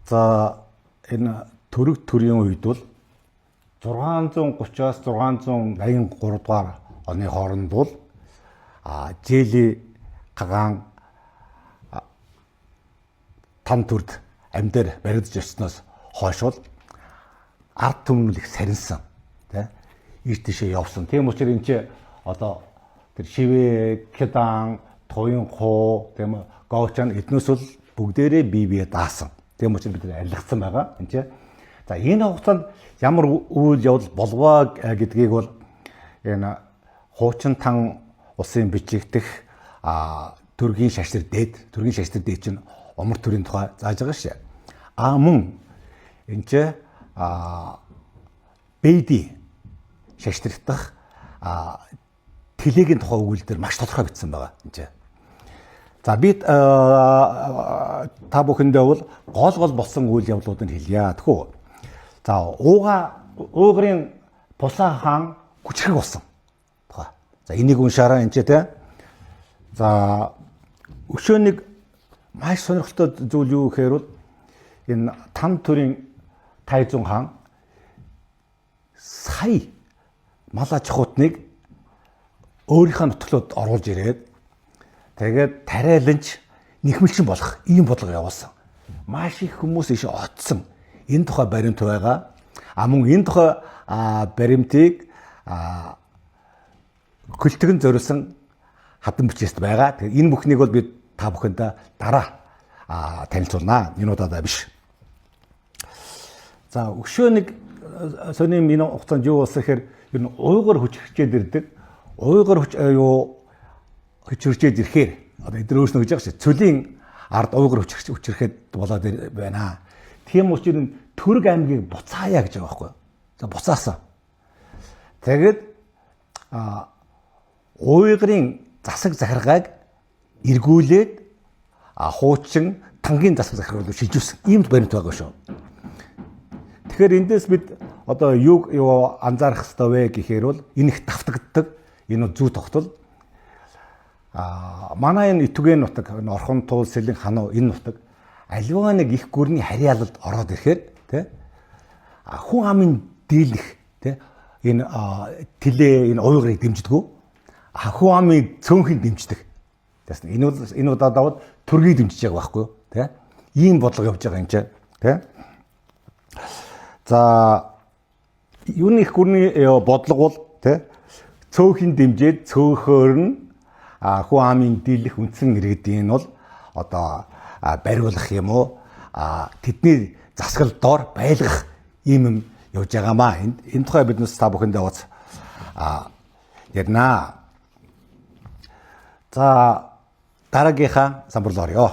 За энэ төрөг төрийн үед бол 630-аас 683 дугаар оны хооронд бол Жэли Каган там төрд амьдаар баригдаж ирснээс хойш бол ард түмэн их сарнсан тий ийш тийшээ явсан. Тийм учраас энэ ч одоо тэр Шивэ, Кедан, Туянхуу тийм Гоочан эднээс бол бүгдээрээ бие даасан. Тийм учраас бид арилгацсан байгаа. Энд чинь за энэ хугацаанд ямар үйл явдал болвоо гэдгийг бол энэ хуучин тан улсын бичлэгдэх төргийн шашир дээд чинь умар төрийн тухай зааж байгаа шээ. Мөн энэ чинь Бэйди шаштрах телегийн тухай өгүүлэлтээр маш тодорхой бичсэн байгаа энэ чинь. За би та бүхэндээ бол гол болсон үйл явдлуудыг хэлье. Тэгэхүү. За уугарын Пусаа хаан хүчрэг болсон. За энийг уншаараа энэ ч тий. За өшөөнийг маш сонирхолтой зүйл юу гэхээр бол энэ там төрийн Тайзун хаан сая мал аж ахуйтныг өөрийнхөө нутглууд оруулж ирээд тэгээд тариаланч нэхмэлчин болох ийм бодлого явуулсан. Маш их хүмүүс иш оцсон. Энэ тухай баримт байгаа. Мөн энэ тухай баримтыг хөлтгөн зориулсан хатан бичээст байгаа. Тэгээд энэ бүхнийг бол би та бүхэндээ дараа танилцуулнаа. Энэ удаа биш. За өшөөнийг сони энэ хугацаанд юу болсон гэхээр ер нь уйгар хүч хичээд ирдэг. Уйгар хүч хүчрчээд ирэхээр одоо эдгээр өөрснөө гэж байгаа шүү. Цөлийн ард уйгар хүчрэхэд болоод байна. Тийм учраас Түрэг аймгийг буцаая гэж байгаа байхгүй. За буцаасан. Тэгээд уйгарын засаг захиргааг эргүүлээд хуучин тангийн засаг захиргааг шилжүүлсэн. Иймд баримт байгаа шүү. Тэгэхээр эндээс бид одоо юг анзаарах хэрэгтэй вэ гэхээр бол энэ их давтагддаг. Энэ зүй тогтол. Манай энэ Итүгэн нутаг, Орхон туул, Сэлэн хануу энэ нутаг аливаа нэг их гүрний харьяалалд ороод ирэхээр тий хүн амын дийлэх тий энэ тэлээ энэ уйгрыг дэмждэггүй. Хүн амын цөөнхийг дэмждэг. Энэ удаад даваад төргийг дэмжиж байгаа байхгүй юу тий ийм бодлого явж байгаа юм чинь тий. За юуны их гүрний бодлого бол тий цөөхийг дэмжиж цөөхөөр нь хүн амын дийлэх үндсэн иргэдийн бол одоо бариулах юм уу тэдний засгал доор байлгах юм явж байгаамаа. Энэ тухай биднээс та бүхэндээ ууц ярина. За дараагийнхаа самбар руу орё.